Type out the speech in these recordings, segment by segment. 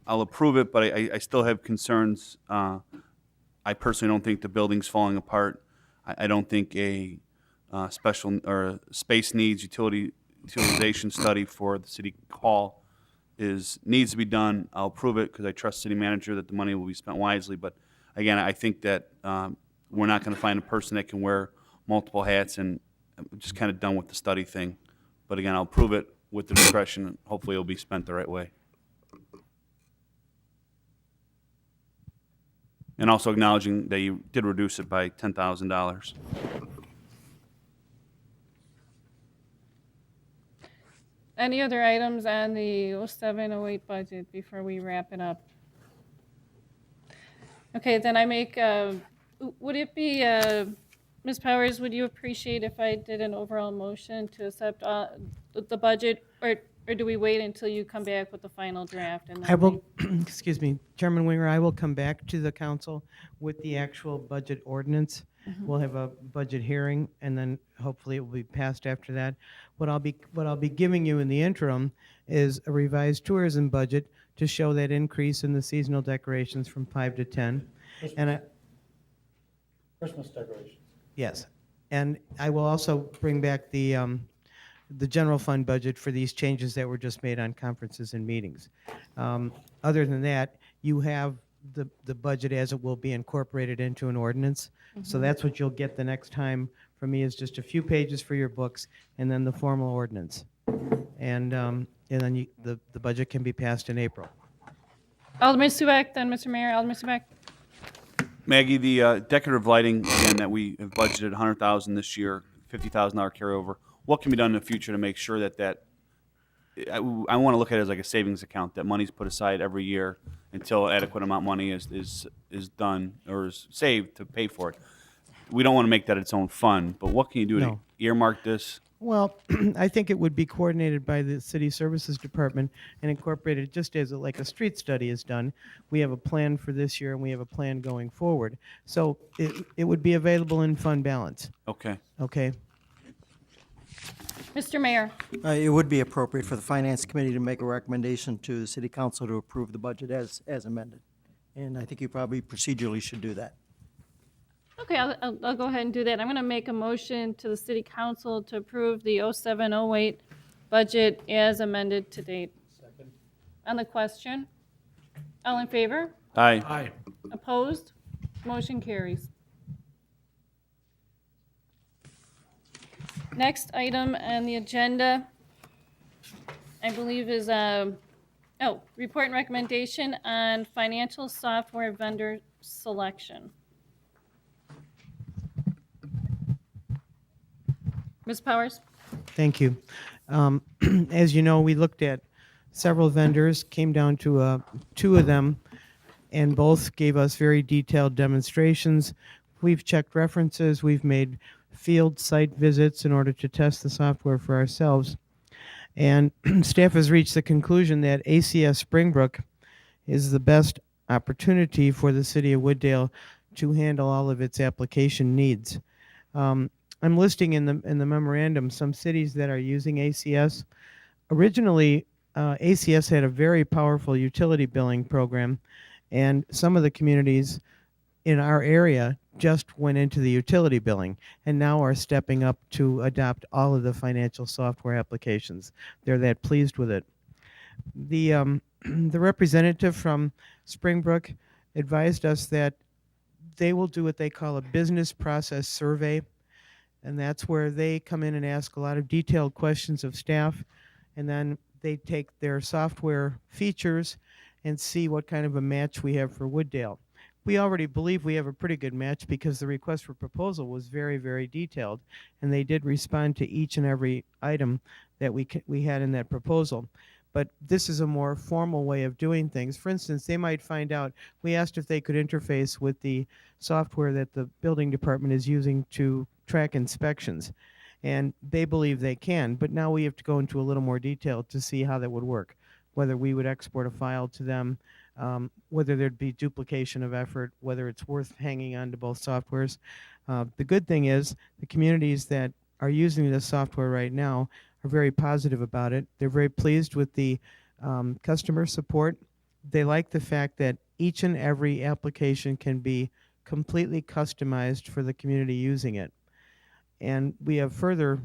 I'll approve it, but I still have concerns. I personally don't think the building's falling apart. I don't think a special or space needs utilization study for the city hall needs to be done. I'll approve it because I trust city manager that the money will be spent wisely. But again, I think that we're not going to find a person that can wear multiple hats, and I'm just kind of done with the study thing. But again, I'll approve it with the discretion, and hopefully it'll be spent the right way. And also acknowledging that you did reduce it by $10,000. Any other items on the 0708 budget before we wrap it up? Okay, then I make, would it be, Ms. Powers, would you appreciate if I did an overall motion to accept the budget, or do we wait until you come back with the final draft? And then I will, excuse me, Chairman Winger, I will come back to the council with the actual budget ordinance. We'll have a budget hearing, and then hopefully it will be passed after that. What I'll be giving you in the interim is a revised tourism budget to show that increase in the seasonal decorations from 5 to 10. And Christmas decorations. yes, and I will also bring back the general fund budget for these changes that were just made on conferences and meetings. Other than that, you have the budget as it will be incorporated into an ordinance. So that's what you'll get the next time from me, is just a few pages for your books and then the formal ordinance. And then the budget can be passed in April. Alderman Subak, then Mr. Mayor, Alderman Subak. Maggie, the decorative lighting, again, that we have budgeted 100,000 this year, $50,000 carryover. What can be done in the future to make sure that I want to look at it as like a savings account, that money's put aside every year until adequate amount of money is done or is saved to pay for it. We don't want to make that its own fund, but what can you do to No. earmark this? Well, I think it would be coordinated by the City Services Department and incorporated just as like a street study is done. We have a plan for this year and we have a plan going forward. So it would be available in fund balance, Okay. okay? Mr. Mayor. It would be appropriate for the Finance Committee to make a recommendation to the City Council to approve the budget as amended. And I think you probably procedurally should do that. Okay, I'll go ahead and do that. I'm going to make a motion to the city council to approve the 0708 budget as amended to date. Second. On the question, all in favor? Aye. Aye. Opposed? Motion carries. Next item on the agenda, I believe is, report and recommendation on financial software vendor selection. Ms. Powers? Thank you. As you know, we looked at several vendors, came down to 2 of them, and both gave us very detailed demonstrations. We've checked references, we've made field site visits in order to test the software for ourselves. And staff has reached the conclusion that ACS Springbrook is the best opportunity for the city of Wooddale to handle all of its application needs. I'm listing in the memorandum some cities that are using ACS. Originally, ACS had a very powerful utility billing program, and some of the communities in our area just went into the utility billing and now are stepping up to adopt all of the financial software applications. They're that pleased with it. The representative from Springbrook advised us that they will do what they call a business process survey, and that's where they come in and ask a lot of detailed questions of staff, and then they take their software features and see what kind of a match we have for Wooddale. We already believe we have a pretty good match because the request for proposal was very, very detailed, and they did respond to each and every item that we had in that proposal. But this is a more formal way of doing things. For instance, they might find out, we asked if they could interface with the software that the building department is using to track inspections, and they believe they can, but now we have to go into a little more detail to see how that would work, whether we would export a file to them, whether there'd be duplication of effort, whether it's worth hanging on to both softwares. The good thing is the communities that are using this software right now are very positive about it. They're very pleased with the customer support. They like the fact that each and every application can be completely customized for the community using it. And we have further,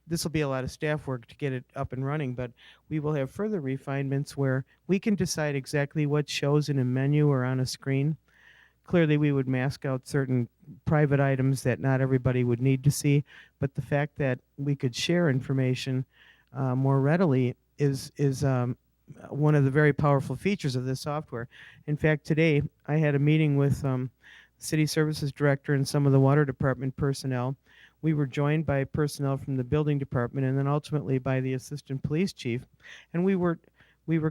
this will be a lot of staff work to get it up and running, but we will have further refinements where we can decide exactly what shows in a menu or on a screen. Clearly, we would mask out certain private items that not everybody would need to see, but the fact that we could share information more readily is one of the very powerful features of this software. In fact, today I had a meeting with city services director and some of the water department personnel. We were joined by personnel from the building department and then ultimately by the assistant police chief, and we were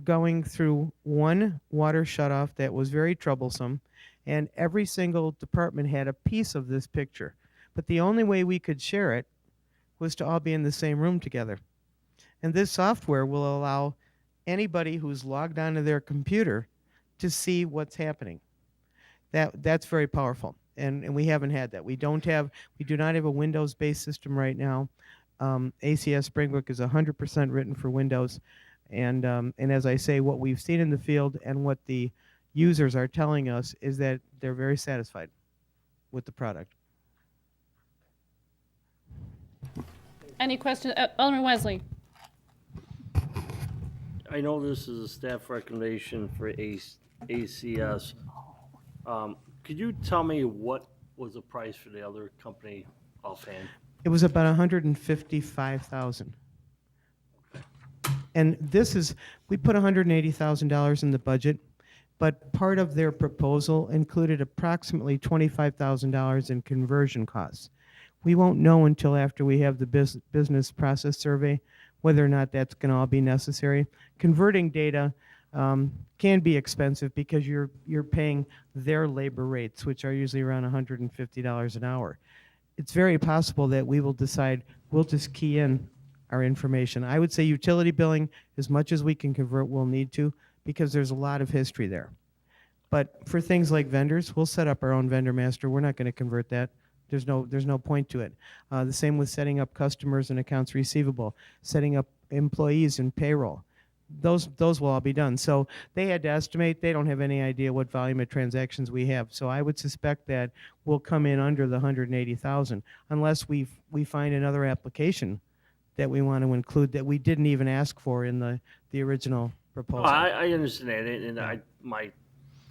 going through one water shutoff that was very troublesome, and every single department had a piece of this picture. But the only way we could share it was to all be in the same room together. And this software will allow anybody who's logged onto their computer to see what's happening. That's very powerful. And we haven't had that. We do not have a Windows-based system right now. ACS Springbrook is 100% written for Windows. And as I say, what we've seen in the field and what the users are telling us is that they're very satisfied with the product. Any questions? Alderman Wesley? I know this is a staff recommendation for ACS. Could you tell me what was the price for the other company offhand? It was about 155,000. And we put $180,000 in the budget, but part of their proposal included approximately $25,000 in conversion costs. We won't know until after we have the business process survey whether or not that's going to all be necessary. Converting data can be expensive because you're paying their labor rates, which are usually around $150 an hour. It's very possible that we will decide we'll just key in our information. I would say utility billing, as much as we can convert, we'll need to, because there's a lot of history there. But for things like vendors, we'll set up our own vendor master. We're not going to convert that. There's no point to it. The same with setting up customers and accounts receivable, setting up employees and payroll. Those will all be done. So they had to estimate. They don't have any idea what volume of transactions we have. So I would suspect that we'll come in under the 180,000 unless we find another application that we want to include that we didn't even ask for in the original proposal. I understand it, and my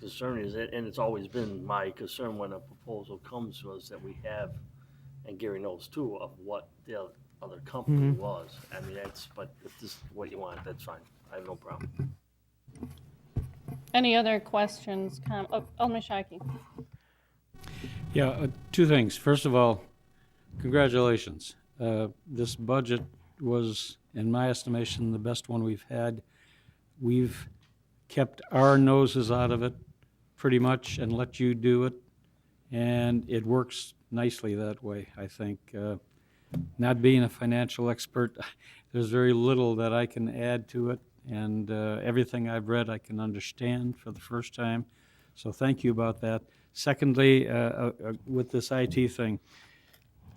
concern is, and it's always been my concern when a proposal comes to us that we have, and Gary knows too, of what the other company was. I mean, but if this is what you want, that's fine. I have no problem. Any other questions? Alderman Shockey. Yeah, two things. First of all, congratulations. This budget was, in my estimation, the best one we've had. We've kept our noses out of it pretty much and let you do it, and it works nicely that way, I think. Not being a financial expert, there's very little that I can add to it, and everything I've read I can understand for the first time, so thank you about that. Secondly, with this IT thing,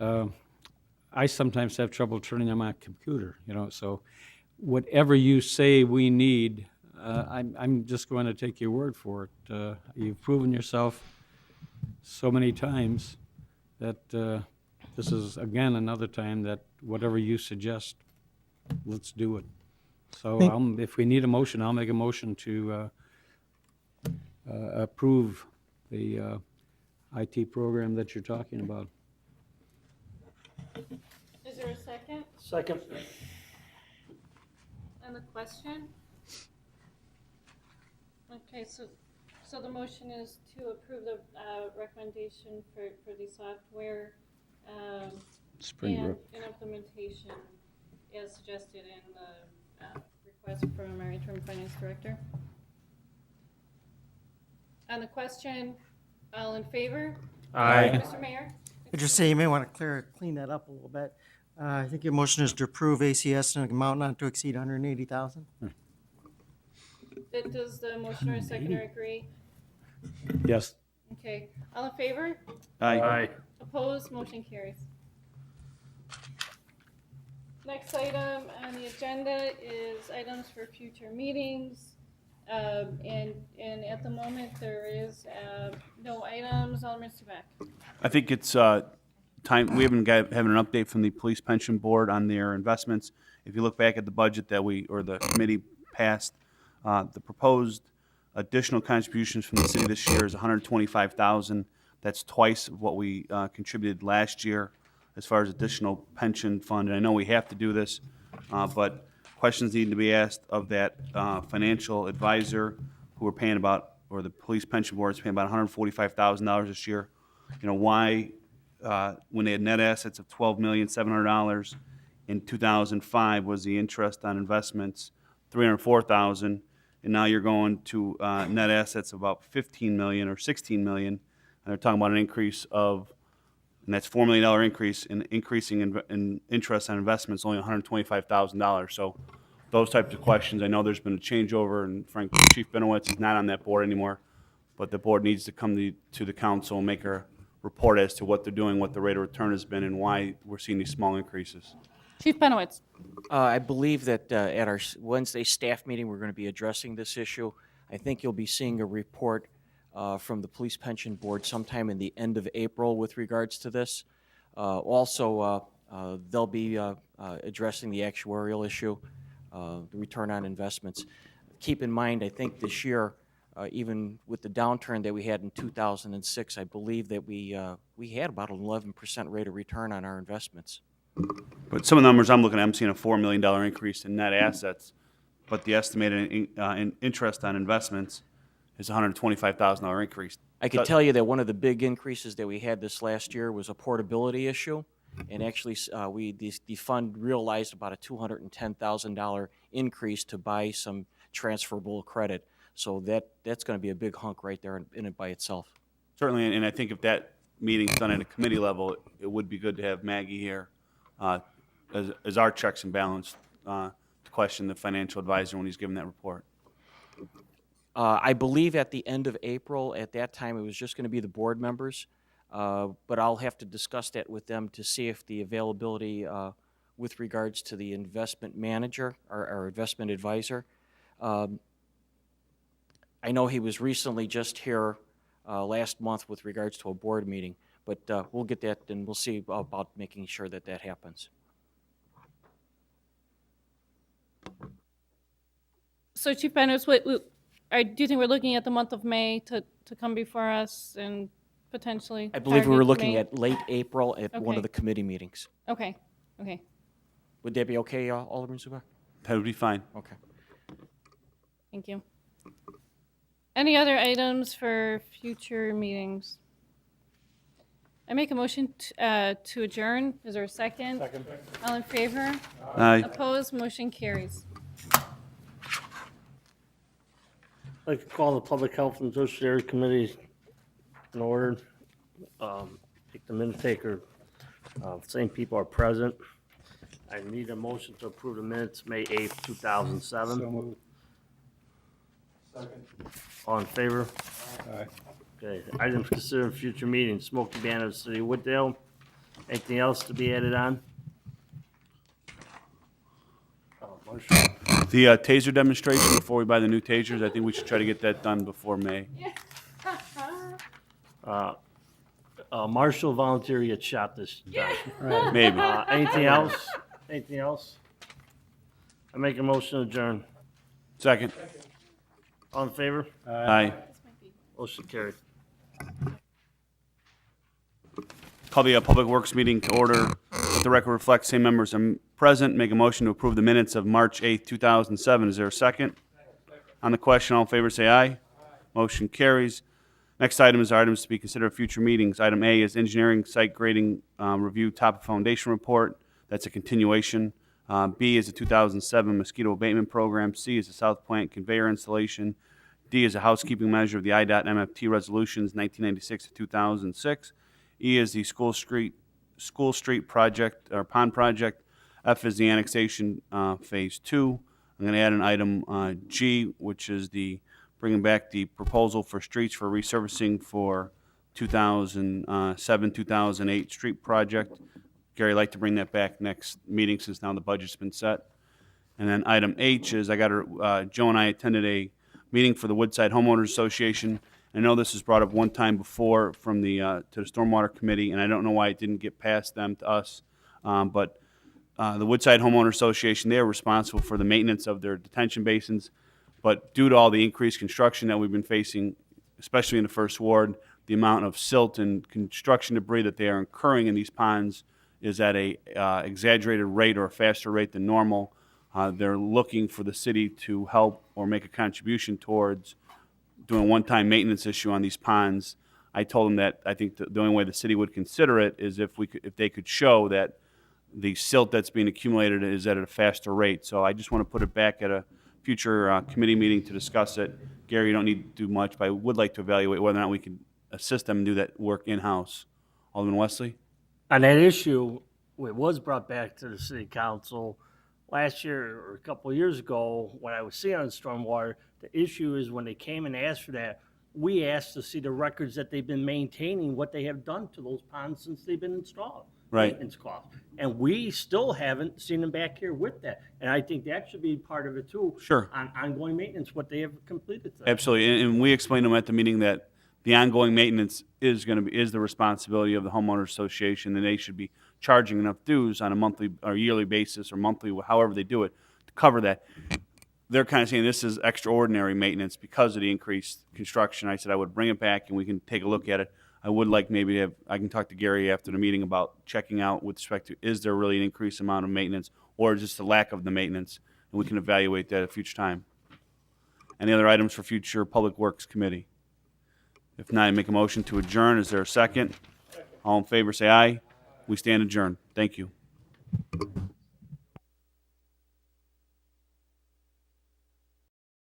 I sometimes have trouble turning on my computer, so whatever you say we need, I'm just going to take your word for it. You've proven yourself so many times that this is, again, another time that whatever you suggest, let's do it. So if we need a motion, I'll make a motion to approve the IT program that you're talking about. Is there a second? Second. And the question? Okay, so the motion is to approve the recommendation for the software Springbrook. and implementation as suggested in the request from our interim finance director. On the question, all in favor? Aye. Mr. Mayor? I just say you may want to clean that up a little bit. I think your motion is to approve ACS in an amount not to exceed 180,000. Does the motioner and seconder agree? Yes. Okay, all in favor? Aye. Opposed, motion carries. Next item on the agenda is items for future meetings. And at the moment, there is no items. Alderman Subak. I think it's time, we haven't having an update from the Police Pension Board on their investments. If you look back at the budget that the committee passed, the proposed additional contributions from the city this year is $125,000. That's twice of what we contributed last year as far as additional pension fund. And I know we have to do this, but questions need to be asked of that financial advisor who we're paying about, or the Police Pension Board is paying about $145,000 this year. You know, why, when they had net assets of $12,700,000 in 2005, was the interest on investments $304,000, and now you're going to net assets of about $15 million or $16 million, and they're talking about an increase of, and that's $4 million increase in increasing in interest on investments, only $125,000. So those types of questions, I know there's been a changeover, and frankly, Chief Benowitz is not on that board anymore, but the board needs to come to the council and make a report as to what they're doing, what the rate of return has been, and why we're seeing these small increases. Chief Benowitz. I believe that at our Wednesday staff meeting, we're going to be addressing this issue. I think you'll be seeing a report from the Police Pension Board sometime in the end of April with regards to this. Also, they'll be addressing the actuarial issue, the return on investments. Keep in mind, I think this year, even with the downturn that we had in 2006, I believe that we had about an 11% rate of return on our investments. But some of the numbers I'm looking at, I'm seeing a $4 million increase in net assets, but the estimated interest on investments is a $125,000 increase. I can tell you that one of the big increases that we had this last year was a portability issue, and actually the fund realized about a $210,000 increase to buy some transferable credit. So that's going to be a big hunk right there in it by itself. Certainly, and I think if that meeting's done at a committee level, it would be good to have Maggie here as our checks and balance to question the financial advisor when he's giving that report. I believe at the end of April, at that time, it was just going to be the board members, but I'll have to discuss that with them to see if the availability with regards to the investment manager or investment advisor. I know he was recently just here last month with regards to a board meeting, but we'll get that and we'll see about making sure that that happens. So Chief Benowitz, do you think we're looking at the month of May to come before us and potentially? I believe we were target looking May? at late April at one Okay. of the committee meetings. Okay. Would that be okay, Alderman Zuback? That would be fine. Okay. Thank you. Any other items for future meetings? I make a motion to adjourn. Is there a second? Second. All in favor? Aye. Opposed? Motion carries. I'd like to call the Public Health and Social Area Committee in order. Take the minute taker. Same people are present. I need a motion to approve the minutes, May 8th, 2007. So moved. Second. All in favor? Aye. Okay, items considered future meetings, Smoky Banner of the City of Wooddale. Anything else to be added on? Motion. The taser demonstration, before we buy the new tasers, I think we should try to get that done before May. Marshall volunteer get shot this time. Maybe. Anything else? Anything else? I make a motion to adjourn. Second. All in favor? Aye. Motion carried. Call the Public Works meeting to order. Let the record reflect same members are present. Make a motion to approve the minutes of March 8th, 2007. Is there a second? On the question, all in favor say aye. Motion carries. Next item is items to be considered at future meetings. Item A is engineering site grading review top foundation report. That's a continuation. B is the 2007 mosquito abatement program. C is the South Plant conveyor installation. D is a housekeeping measure of the IDOT MFT resolutions 1996 to 2006. E is the School Street project or pond project. F is the annexation phase 2. I'm going to add an item G, which is the bringing back the proposal for streets for resurfacing for 2007-2008 street project. Gary, I'd like to bring that back next meeting since now the budget's been set. And then item H is Joe and I attended a meeting for the Woodside Homeowners Association. I know this was brought up one time before from the, to the Stormwater Committee, and I don't know why it didn't get past them to us. But the Woodside Homeowners Association, they are responsible for the maintenance of their detention basins. But due to all the increased construction that we've been facing, especially in the First Ward, the amount of silt and construction debris that they are incurring in these ponds is at a exaggerated rate or a faster rate than normal. They're looking for the city to help or make a contribution towards doing a one-time maintenance issue on these ponds. I told them that I think the only way the city would consider it is if they could show that the silt that's being accumulated is at a faster rate. So I just want to put it back at a future committee meeting to discuss it. Gary, you don't need to do much, but I would like to evaluate whether or not we can assist them and do that work in-house. Alderman Wesley? On that issue, it was brought back to the city council last year or a couple of years ago when I was seeing on stormwater. The issue is when they came and asked for that, we asked to see the records that they've been maintaining, what they have done to those ponds since they've been installed. Right. Maintenance costs. And we still haven't seen them back here with that. And I think that should be part of it too. Sure. On ongoing maintenance, what they have completed. to that. Absolutely, and we explained to them at the meeting that the ongoing maintenance is the responsibility of the homeowners association, and they should be charging enough dues on a monthly or yearly basis or monthly, however they do it, to cover that. They're kind of saying this is extraordinary maintenance because of the increased construction. I said I would bring it back and we can take a look at it. I would like maybe to have, I can talk to Gary after the meeting about checking out with respect to, is there really an increased amount of maintenance or just the lack of the maintenance? And we can evaluate that at a future time. Any other items for future Public Works Committee? If not, I make a motion to adjourn. Is there a second? All in favor, say aye. We stand adjourned. Thank you.